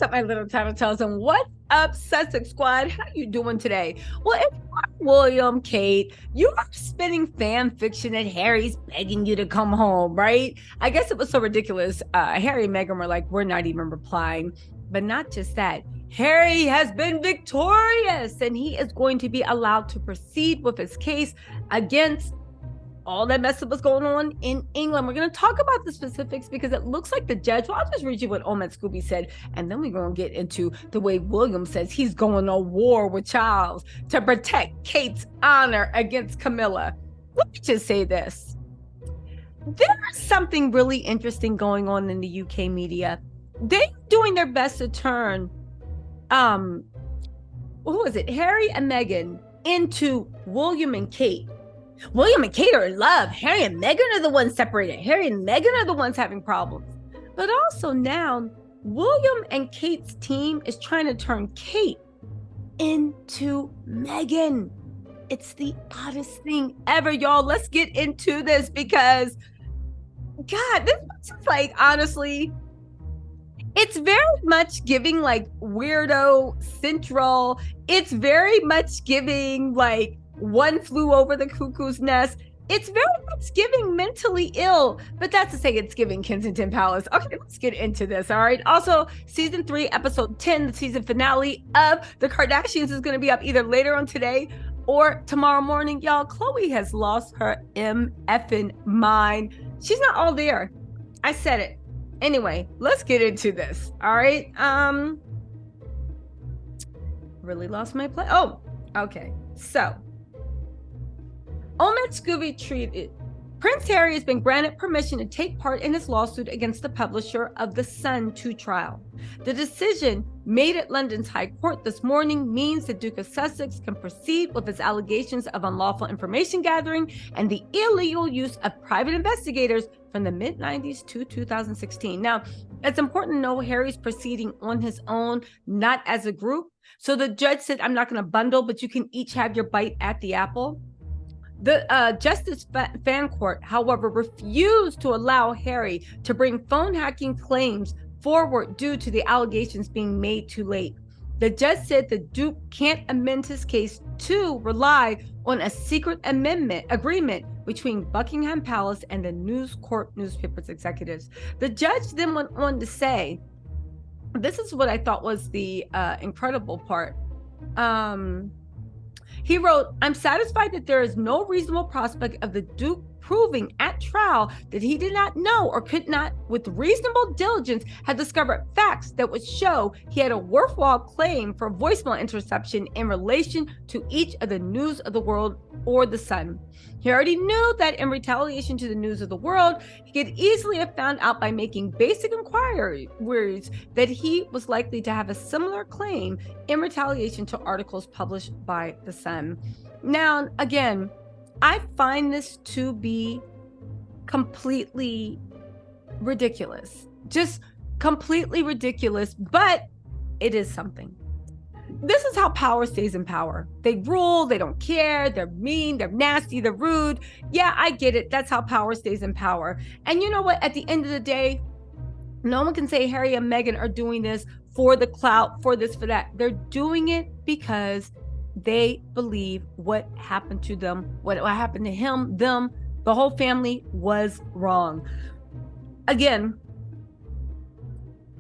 up, my little tattletales, and what's up, Sussex Squad? How you doing today? Well, if you are William, Kate, you are spinning fan fiction that Harry's begging you to come home, right? I guess it was so ridiculous. Harry and Meghan were like, we're not even replying. But not just that. Harry has been victorious, and he is going to be allowed to proceed with his case against all that mess that was going on in England. We're going to talk about the specifics because it looks like the judge, well, I'll just read you what Omid Scooby said, and then we're going to get into the way William says he's going to war with Charles to protect Kate's honor against Camilla. Let me just say this. There's something really interesting going on in the UK media. They're doing their best to turn, who is it, Harry and Meghan into William and Kate. William and Kate are in love. Harry and Meghan are the ones separated. Harry and Meghan are the ones having problems. But also now, William and Kate's team is trying to turn Kate into Meghan. It's the oddest thing ever, y'all. Let's get into this because, God, this is like, honestly, it's very much giving like weirdo central. It's very much giving like One Flew Over the Cuckoo's Nest. It's very much giving mentally ill, but that's to say it's giving Kensington Palace. Okay, let's get into this, all right? Also, season 3, episode 10, the season finale of The Kardashians is going to be up either later on today or tomorrow morning. Y'all, Khloe has lost her effing mind. She's not all there. I said it. Anyway, let's get into this, all right? Really lost my place. Oh, okay. So, Omid Scooby tweeted, Prince Harry has been granted permission to take part in his lawsuit against the publisher of The Sun 2 trial. The decision made at London's High Court this morning means the Duke of Sussex can proceed with his allegations of unlawful information gathering and the illegal use of private investigators from the mid-90s to 2016. Now, it's important to know Harry's proceeding on his own, not as a group. So the judge said, I'm not going to bundle, but you can each have your bite at the apple. The Justice Fan Court, however, refused to allow Harry to bring phone hacking claims forward due to the allegations being made too late. The judge said the Duke can't amend his case to rely on a secret agreement between Buckingham Palace and the News Corp newspaper's executives. The judge then went on to say, this is what I thought was the incredible part. He wrote, I'm satisfied that there is no reasonable prospect of the Duke proving at trial that he did not know or could not, with reasonable diligence, have discovered facts that would show he had a worthwhile claim for voicemail interception in relation to each of the News of the World or The Sun. He already knew that in retaliation to the News of the World, he could easily have found out by making basic inquiries that he was likely to have a similar claim in retaliation to articles published by The Sun. Now, again, I find this to be completely ridiculous, just completely ridiculous, but it is something. This is how power stays in power. They rule, they don't care, they're mean, they're nasty, they're rude. Yeah, I get it. That's how power stays in power. And you know what? At the end of the day, no one can say Harry and Meghan are doing this for the clout, for this, for that. They're doing it because they believe what happened to them, what happened to him, them, the whole family was wrong. Again,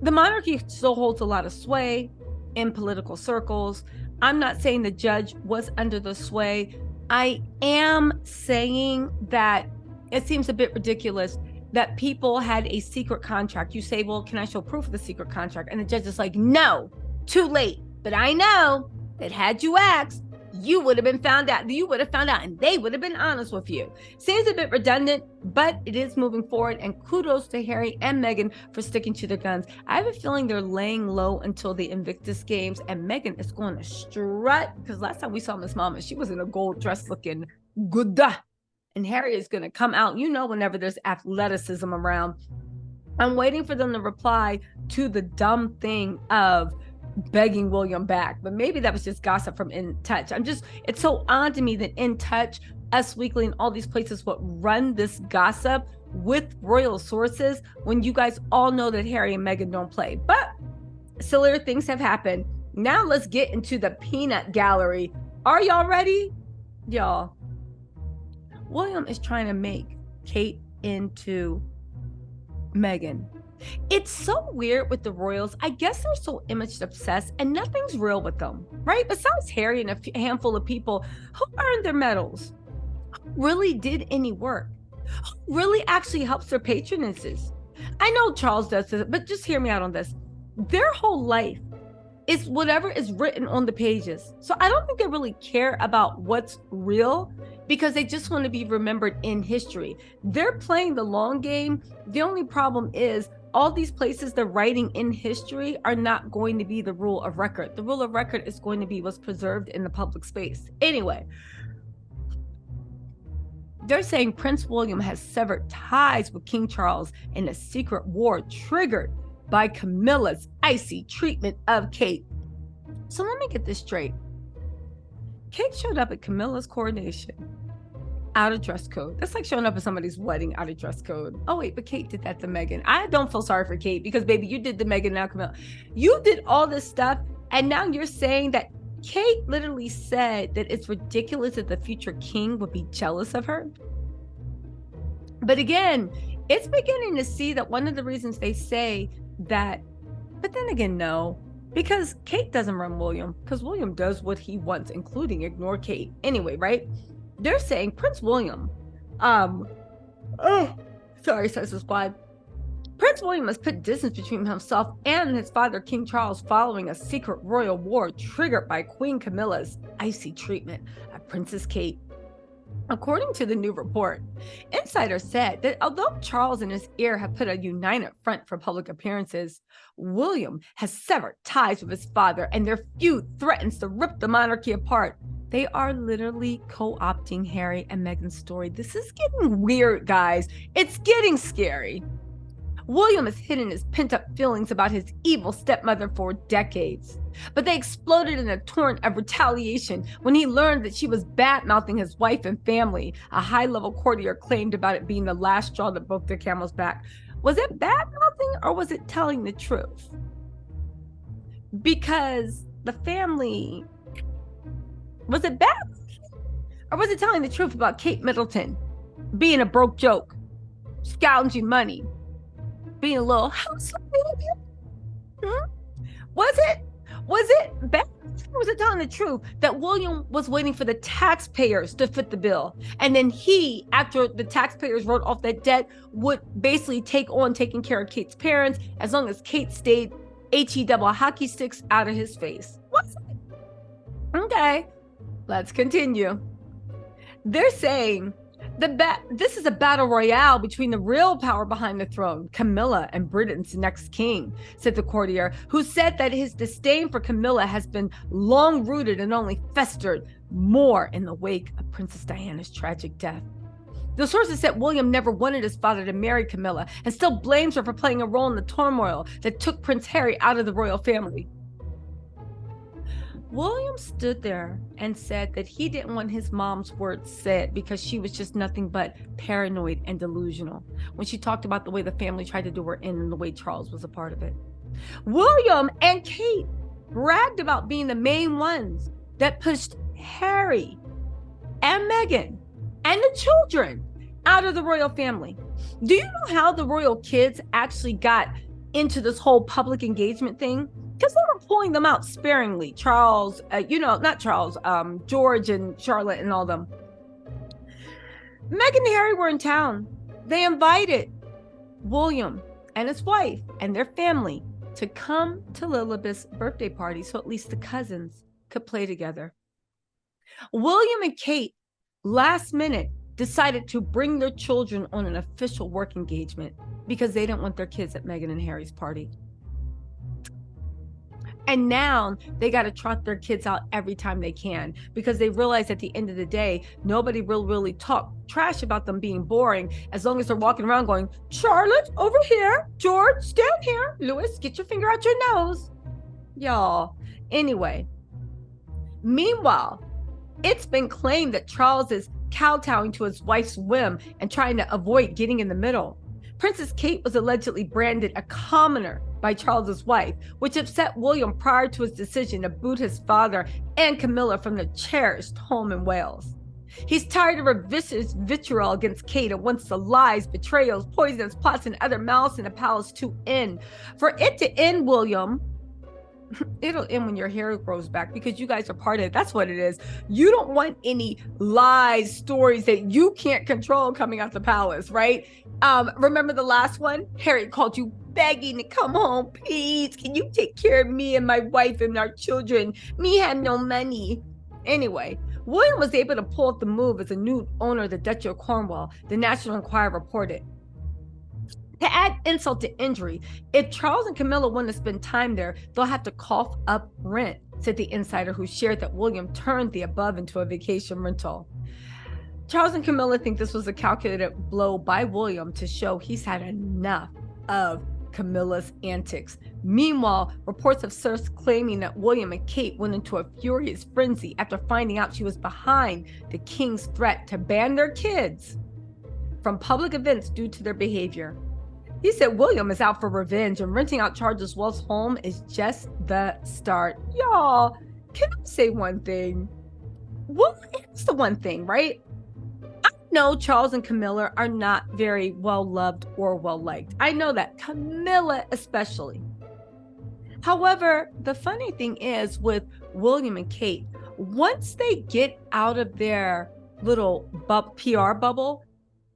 the monarchy still holds a lot of sway in political circles. I'm not saying the judge was under the sway. I am saying that it seems a bit ridiculous that people had a secret contract. You say, well, can I show proof of the secret contract? And the judge is like, no, too late. But I know that had you asked, you would have been found out. You would have found out, and they would have been honest with you. Seems a bit redundant, but it is moving forward. And kudos to Harry and Meghan for sticking to their guns. I have a feeling they're laying low until the Invictus Games, and Meghan is going to strut. Because last time we saw Miss Mama, she was in a gold dress looking good. And Harry is going to come out, you know, whenever there's athleticism around. I'm waiting for them to reply to the dumb thing of begging William back, but maybe that was just gossip from In Touch. It's so odd to me that In Touch, Us Weekly, and all these places would run this gossip with royal sources when you guys all know that Harry and Meghan don't play. But sillier things have happened. Now let's get into the peanut gallery. Are y'all ready? Y'all, William is trying to make Kate into Meghan. It's so weird with the royals. I guess they're so image obsessed and nothing's real with them, right? Besides Harry and a handful of people who earned their medals, who really did any work, who really actually helps their patronesses. I know Charles does this, but just hear me out on this. Their whole life is whatever is written on the pages. So I don't think they really care about what's real because they just want to be remembered in history. They're playing the long game. The only problem is all these places they're writing in history are not going to be the rule of record. The rule of record is going to be what's preserved in the public space. Anyway, they're saying Prince William has severed ties with King Charles in a secret war triggered by Camilla's icy treatment of Kate. So let me get this straight. Kate showed up at Camilla's coronation out of dress code. That's like showing up at somebody's wedding out of dress code. Oh wait, but Kate did that to Meghan. I don't feel sorry for Kate because baby, you did the Meghan, now Camilla. You did all this stuff and now you're saying that Kate literally said that it's ridiculous that the future king would be jealous of her. But again, it's beginning to see that one of the reasons they say that, but then again, no, because Kate doesn't run William, because William does what he wants, including ignore Kate. Anyway, right? They're saying Prince William, Suicide Squad. Prince William has put distance between himself and his father, King Charles, following a secret royal war triggered by Queen Camilla's icy treatment of Princess Kate. According to the new report, insiders said that although Charles and his heir have put a united front for public appearances, William has severed ties with his father and their feud threatens to rip the monarchy apart. They are literally co-opting Harry and Meghan's story. This is getting weird, guys. It's getting scary. William has hidden his pent-up feelings about his evil stepmother for decades, but they exploded in a torrent of retaliation when he learned that she was bad-mouthing his wife and family. A high-level courtier claimed about it being the last straw that broke their camel's back. Was it bad-mouthing or was it telling the truth? Because the family... Was it bad? Or was it telling the truth about Kate Middleton being a broke joke, scrounging money, being a little house? Was it bad? Or was it telling the truth that William was waiting for the taxpayers to foot the bill? And then he, after the taxpayers wrote off that debt, would basically take on taking care of Kate's parents as long as Kate stayed HE double hockey sticks out of his face. Was it? Okay. Let's continue. They're saying this is a battle royale between the real power behind the throne, Camilla and Britain's next king, said the courtier, who said that his disdain for Camilla has been long rooted and only festered more in the wake of Princess Diana's tragic death. The sources said William never wanted his father to marry Camilla and still blames her for playing a role in the turmoil that took Prince Harry out of the royal family. William stood there and said that he didn't want his mom's words said because she was just nothing but paranoid and delusional when she talked about the way the family tried to do her in and the way Charles was a part of it. William and Kate bragged about being the main ones that pushed Harry and Meghan and the children out of the royal family. Do you know how the royal kids actually got into this whole public engagement thing? Because they were pulling them out sparingly. Charles, George and Charlotte and all them. Meghan and Harry were in town. They invited William and his wife and their family to come to Lilibeth's birthday party so at least the cousins could play together. William and Kate, last minute, decided to bring their children on an official work engagement because they didn't want their kids at Meghan and Harry's party. And now they got to trot their kids out every time they can because they realize at the end of the day, nobody will really talk trash about them being boring as long as they're walking around going, Charlotte, over here. George, stand here. Louis, get your finger out your nose. Y'all. Anyway, meanwhile, it's been claimed that Charles is kowtowing to his wife's whim and trying to avoid getting in the middle. Princess Kate was allegedly branded a commoner by Charles's wife, which upset William prior to his decision to boot his father and Camilla from their cherished home in Wales. He's tired of her vicious vitriol against Kate and wants the lies, betrayals, poisons, plots, and other malice in the palace to end. For it to end, William, it'll end when your hair grows back, because you guys are part of it. That's what it is. You don't want any lies, stories that you can't control coming out the palace, right? Remember the last one? Harry called you begging to come home. Please, can you take care of me and my wife and our children? Me have no money. Anyway, William was able to pull off the move as a new owner of the Duchy of Cornwall, the National Enquirer reported. To add insult to injury, if Charles and Camilla want to spend time there, they'll have to cough up rent, said the insider who shared that William turned the above into a vacation rental. Charles and Camilla think this was a calculated blow by William to show he's had enough of Camilla's antics. Meanwhile, reports have surfaced claiming that William and Kate went into a furious frenzy after finding out she was behind the king's threat to ban their kids from public events due to their behavior. He said William is out for revenge, and renting out Charles Wells' home is just the start. Y'all, can I say one thing? Well, it's the one thing, right? I know Charles and Camilla are not very well loved or well liked. I know that, Camilla especially. However, the funny thing is with William and Kate, once they get out of their little PR bubble,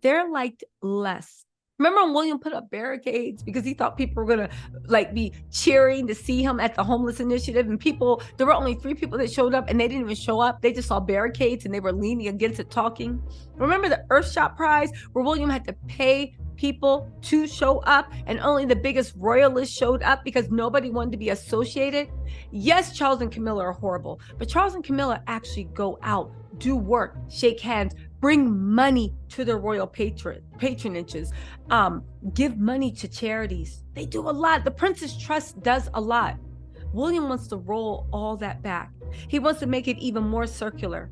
they're liked less. Remember when William put up barricades because he thought people were going to be cheering to see him at the homeless initiative, and there were only 3 people that showed up, and they didn't even show up. They just saw barricades and they were leaning against it talking. Remember the Earthshot Prize where William had to pay people to show up and only the biggest royalists showed up because nobody wanted to be associated? Yes, Charles and Camilla are horrible, but Charles and Camilla actually go out, do work, shake hands, bring money to their royal patronages, give money to charities. They do a lot. The Prince's Trust does a lot. William wants to roll all that back. He wants to make it even more circular.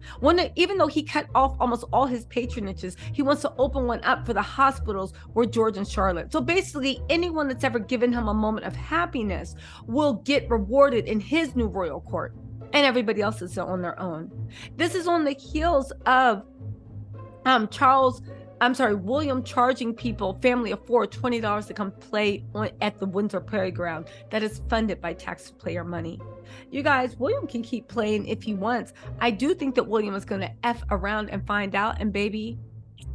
Even though he cut off almost all his patronages, he wants to open one up for the hospitals where George and Charlotte. So basically, anyone that's ever given him a moment of happiness will get rewarded in his new royal court, and everybody else is on their own. This is on the heels of William charging people, family of 4, $20 to come play at the Windsor Playground that is funded by taxpayer money. You guys, William can keep playing if he wants. I do think that William is going to F around and find out, and baby,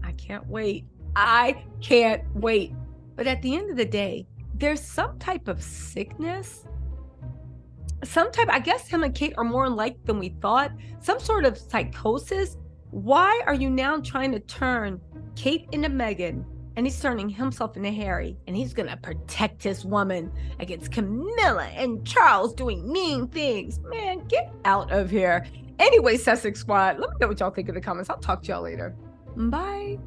I can't wait. I can't wait. But at the end of the day, there's some type of sickness. I guess him and Kate are more alike than we thought. Some sort of psychosis. Why are you now trying to turn Kate into Meghan, and he's turning himself into Harry, and he's gonna protect his woman against Camilla and Charles doing mean things? Man, get out of here. Anyway, Sussex Squad, let me know what y'all think in the comments. I'll talk to y'all later. Bye.